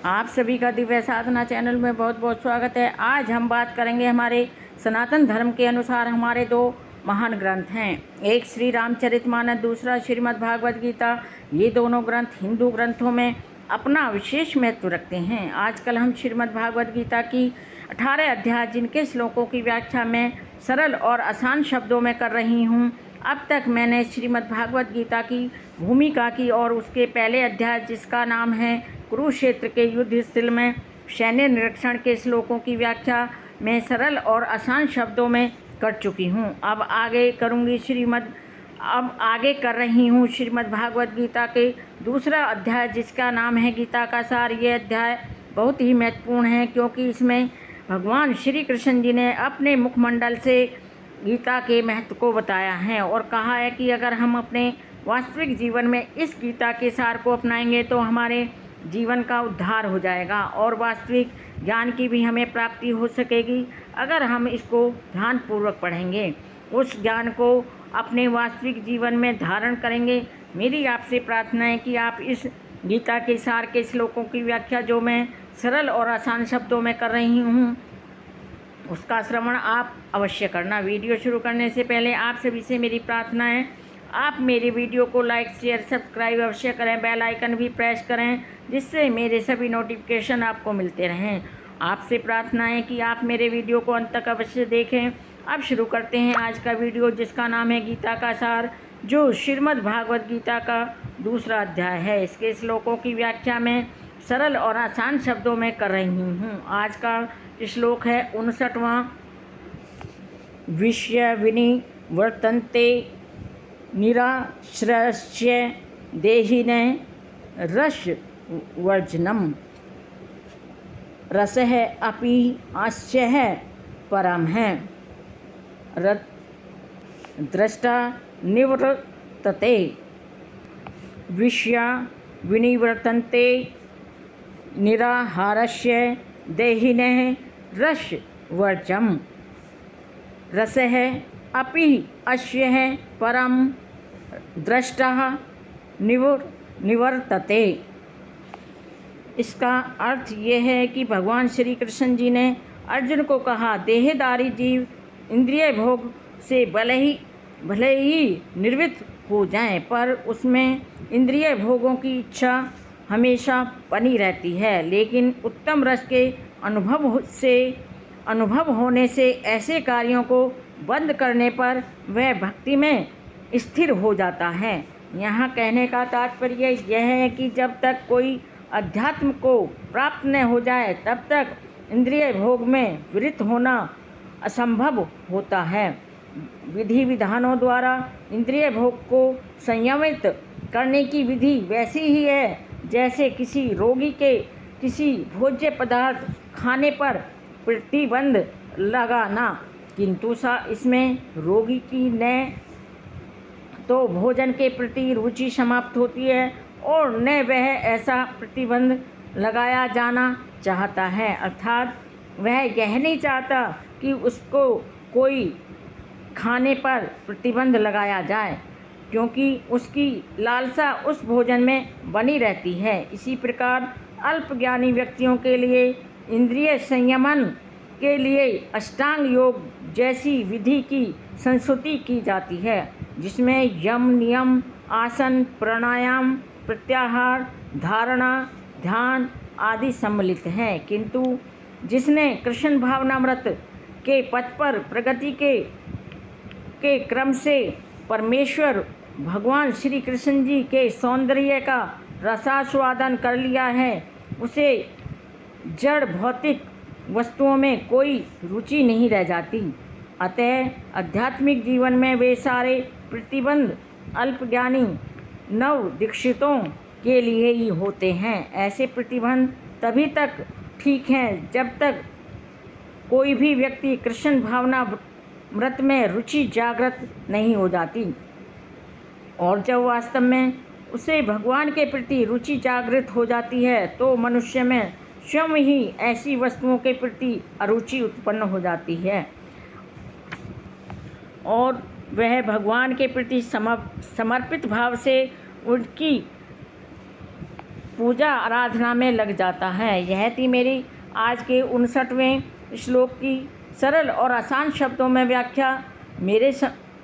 आप सभी का दिव्य साधना चैनल में बहुत बहुत स्वागत है। आज हम बात करेंगे हमारे सनातन धर्म के अनुसार हमारे दो महान ग्रंथ हैं। एक श्री रामचरितमानस, दूसरा श्रीमद् भागवत गीता। ये दोनों ग्रंथ हिंदू ग्रंथों में अपना विशेष महत्व रखते हैं। आजकल हम श्रीमद् भागवत गीता की 18 अध्याय जिनके श्लोकों की व्याख्या मैं सरल और आसान शब्दों में कर रही हूँ। अब तक मैंने श्रीमद् भागवत गीता की भूमिका की और उसके पहले अध्याय जिसका नाम है कुरुक्षेत्र के युद्ध स्थल में सैन्य निरीक्षण के श्लोकों की व्याख्या मैं सरल और आसान शब्दों में कर चुकी हूँ। अब आगे कर रही हूँ श्रीमद् भागवत गीता के दूसरा अध्याय जिसका नाम है गीता का सार। ये अध्याय बहुत ही महत्वपूर्ण है क्योंकि इसमें भगवान श्री कृष्ण जी ने अपने मुखमंडल से गीता के महत्व को बताया है और कहा है कि अगर हम अपने वास्तविक जीवन में इस गीता के सार को अपनाएंगे तो हमारे जीवन का उद्धार हो जाएगा और वास्तविक ज्ञान की भी हमें प्राप्ति हो सकेगी अगर हम इसको ध्यानपूर्वक पढ़ेंगे, उस ज्ञान को अपने वास्तविक जीवन में धारण करेंगे। मेरी आपसे प्रार्थना है कि आप इस गीता के सार के श्लोकों की व्याख्या जो मैं सरल और आसान शब्दों में कर रही हूँ उसका श्रवण आप अवश्य करना। वीडियो शुरू करने से पहले आप सभी से मेरी प्रार्थना है आप मेरे वीडियो को लाइक शेयर सब्सक्राइब अवश्य करें, बेल आइकन भी प्रेस करें जिससे मेरे सभी नोटिफिकेशन आपको मिलते रहें। आपसे प्रार्थना है कि आप मेरे वीडियो को अंत तक अवश्य देखें। अब शुरू करते हैं आज का वीडियो जिसका नाम है गीता का सार, जो श्रीमद् भागवत गीता का दूसरा अध्याय है। इसके श्लोकों की व्याख्या मैं सरल और आसान शब्दों में कर रही हूँ। आज का श्लोक है 59वां। विषय विनिवर्तन्ते निराश्रयस्य देहिने रसवर्जनम् रसः अपि आस्यः परम है दृष्टा निवर्तते। विषया विनिवर्तन्ते निराहारस्य देहिनः रसवर्जम् रसः अपि अस्य परम दृष्टा निवर्तते। इसका अर्थ यह है कि भगवान श्री कृष्ण जी ने अर्जुन को कहा, देहधारी जीव इंद्रिय भोग से भले ही निवृत्त हो जाएं, पर उसमें इंद्रिय भोगों की इच्छा हमेशा बनी रहती है। लेकिन उत्तम रस के अनुभव होने से ऐसे कार्यों को बंद करने पर वह भक्ति में स्थिर हो जाता है। यहाँ कहने का तात्पर्य यह है कि जब तक कोई अध्यात्म को प्राप्त न हो जाए तब तक इंद्रिय भोग में वृत्त होना असंभव होता है। विधि विधानों द्वारा इंद्रिय भोग को संयमित करने की विधि वैसी ही है जैसे किसी रोगी के किसी भोज्य पदार्थ खाने पर प्रतिबंध लगाना, किंतु इसमें रोगी की न तो भोजन के प्रति रुचि समाप्त होती है और न वह ऐसा प्रतिबंध लगाया जाना चाहता है, अर्थात वह यह नहीं चाहता कि उसको कोई खाने पर प्रतिबंध लगाया जाए क्योंकि उसकी लालसा उस भोजन में बनी रहती है। इसी प्रकार अल्पज्ञानी व्यक्तियों के लिए इंद्रिय संयमन के लिए अष्टांग योग जैसी विधि की संस्तुति की जाती है जिसमें यम नियम आसन प्राणायाम प्रत्याहार धारणा ध्यान आदि सम्मिलित हैं। किंतु जिसने कृष्ण भावनामृत के पथ पर प्रगति के क्रम से परमेश्वर भगवान श्री कृष्ण जी के सौंदर्य का रसास्वादन कर लिया है उसे जड़ भौतिक वस्तुओं में कोई रुचि नहीं रह जाती। अतः आध्यात्मिक जीवन में वे सारे प्रतिबंध अल्पज्ञानी नव दीक्षितों के लिए ही होते हैं। ऐसे प्रतिबंध तभी तक ठीक हैं जब तक कोई भी व्यक्ति कृष्ण भावना व्रत में रुचि जागृत नहीं हो जाती, और जब वास्तव में उसे भगवान के प्रति रुचि जागृत हो जाती है तो मनुष्य में स्वयं ही ऐसी वस्तुओं के प्रति अरुचि उत्पन्न हो जाती है और वह भगवान के प्रति समर्पित भाव से उनकी पूजा आराधना में लग जाता है। यह थी मेरी आज के 59वें श्लोक की सरल और आसान शब्दों में व्याख्या। मेरे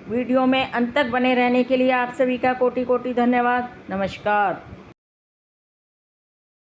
वीडियो में अंत तक बने रहने के लिए आप सभी का कोटि कोटि धन्यवाद। नमस्कार।